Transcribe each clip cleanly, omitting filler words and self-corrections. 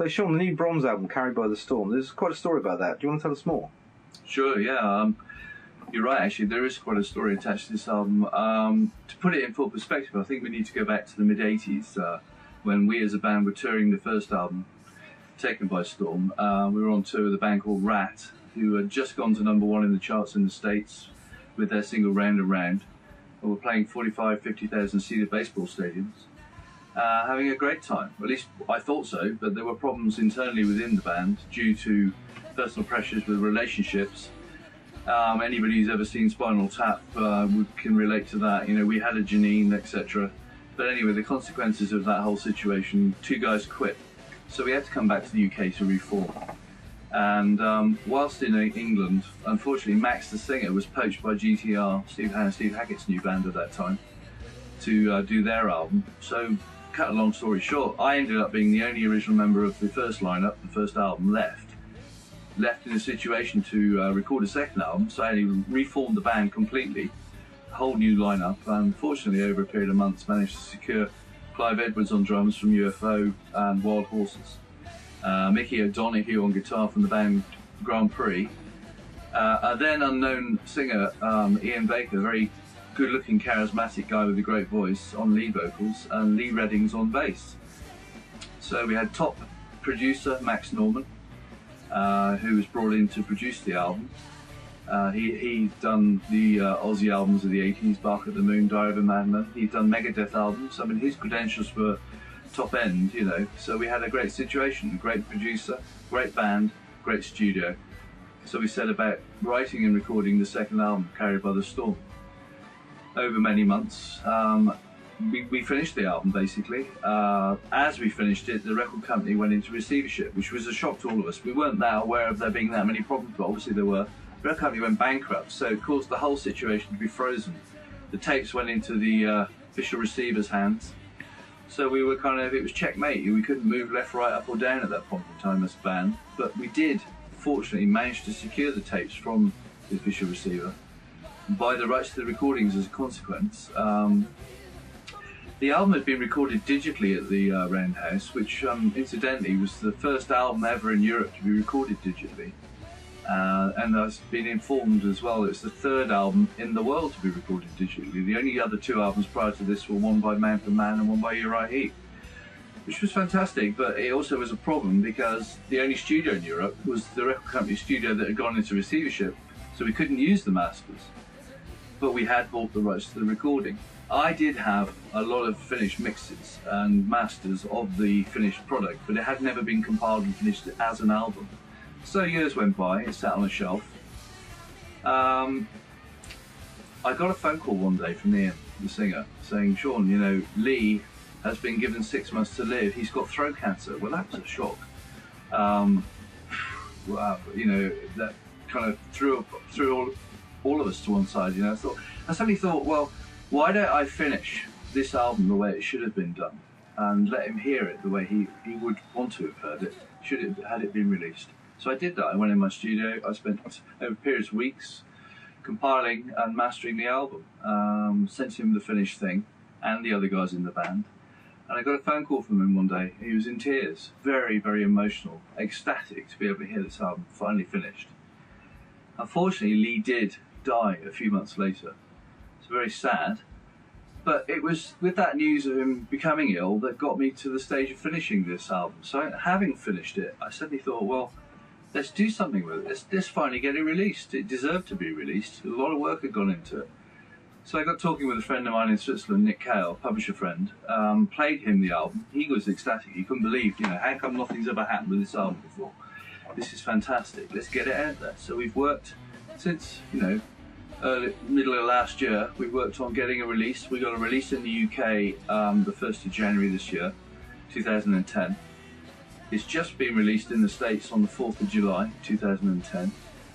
So Shaun, the new BRONZ album, Carried by the Storm, there's quite a story about that. Do you want to tell us more? Sure, yeah. You're right, actually. There is quite a story attached to this album. To put it in full perspective, I think we need to go back to the mid-80s when we as a band were touring the first album, Taken by Storm. We were on tour with a band called Rat, who had just gone to #1 in the charts in the States with their single Round and Round. And we're playing 45, 50,000 seated baseball stadiums. Having a great time. At least I thought so, but there were problems internally within the band due to personal pressures with relationships. Anybody who's ever seen Spinal Tap can relate to that. You know, we had a Janine, etc. But anyway, the consequences of that whole situation, 2 guys quit. So we had to come back to the UK to reform. And whilst in England, unfortunately, Max the singer was poached by GTR, Steve Hackett's new band at that time, to do their album. So, cut a long story short, I ended up being the only original member of the first lineup, the first album, left in a situation to record a second album. So I had reformed the band completely, a whole new lineup, and fortunately over a period of months managed to secure Clive Edwards on drums from UFO and Wild Horses, Mickey O'Donoghue on guitar from the band Grand Prix, a then unknown singer, Ian Baker, very good-looking, charismatic guy with a great voice, on lead vocals, and Lee Reddings on bass. So we had top producer Max Norman, who was brought in to produce the album. He'd done the Aussie albums of the 80s, Bark at the Moon, Diary of a Madman. He'd done Megadeth albums. I mean, his credentials were top end, you know. So we had a great situation, a great producer, great band, great studio. So we set about writing and recording the second album, Carried by the Storm. Over many months, we finished the album basically. As we finished it, the record company went into receivership, which was a shock to all of us. We weren't that aware of there being that many problems, but obviously there were. The record company went bankrupt, so it caused the whole situation to be frozen. The tapes went into the official receiver's hands. So we were it was checkmate. We couldn't move left, right, up or down at that point in time as a band. But we did, fortunately, manage to secure the tapes from the official receiver, buy the rights to the recordings as a consequence. The album had been recorded digitally at the Roundhouse, which incidentally was the first album ever in Europe to be recorded digitally. And I've been informed as well it's the third album in the world to be recorded digitally. The only other 2 albums prior to this were one by Man for Man and one by Uriah Heep, which was fantastic, but it also was a problem because the only studio in Europe was the record company studio that had gone into receivership, so we couldn't use the masters. But we had bought the rights to the recording. I did have a lot of finished mixes and masters of the finished product, but it had never been compiled and finished as an album. So years went by, it sat on a shelf. I got a phone call one day from Ian, the singer, saying, "Shaun, you know, Lee has been given 6 months to live. He's got throat cancer." Well, that was a shock. Wow, you know, that kind of threw all of us to one side. You know, I suddenly thought, well, why don't I finish this album the way it should have been done and let him hear it the way he would want to have heard it had it been released. So I did that. I went in my studio. I spent over periods of weeks compiling and mastering the album. Sent him the finished thing and the other guys in the band. And I got a phone call from him one day. He was in tears, very, very emotional, ecstatic to be able to hear this album finally finished. Unfortunately, Lee did die a few months later. It's very sad. But it was with that news of him becoming ill that got me to the stage of finishing this album. So having finished it, I suddenly thought, well, let's do something with it. Let's finally get it released. It deserved to be released. A lot of work had gone into it. So I got talking with a friend of mine in Switzerland, Nick Cale, publisher friend, played him the album. He was ecstatic. He couldn't believe, you know, how come nothing's ever happened with this album before? This is fantastic. Let's get it out there. So we've worked since, you know, middle of last year. We worked on getting a release. We got a release in the UK the 1st of January this year, 2010. It's just been released in the States on the 4th of July, 2010.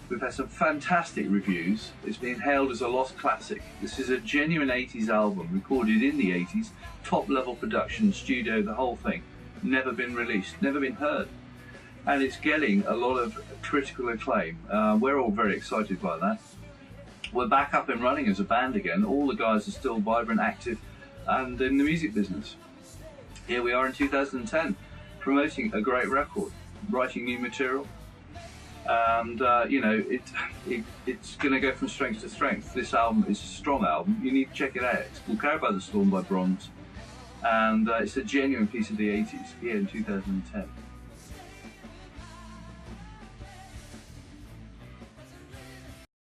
We've had some fantastic reviews. It's been hailed as a lost classic. This is a genuine 80s album, recorded in the 80s, top level production, studio, the whole thing. Never been released, never been heard. And it's getting a lot of critical acclaim. We're all very excited by that. We're back up and running as a band again. All the guys are still vibrant, active, and in the music business. Here we are in 2010. promoting a great record, writing new material, and you know, it's going to go from strength to strength. This album is a strong album. You need to check it out. It's called Carried by the Storm by BRONZ, and it's a genuine piece of the 80s here in 2010.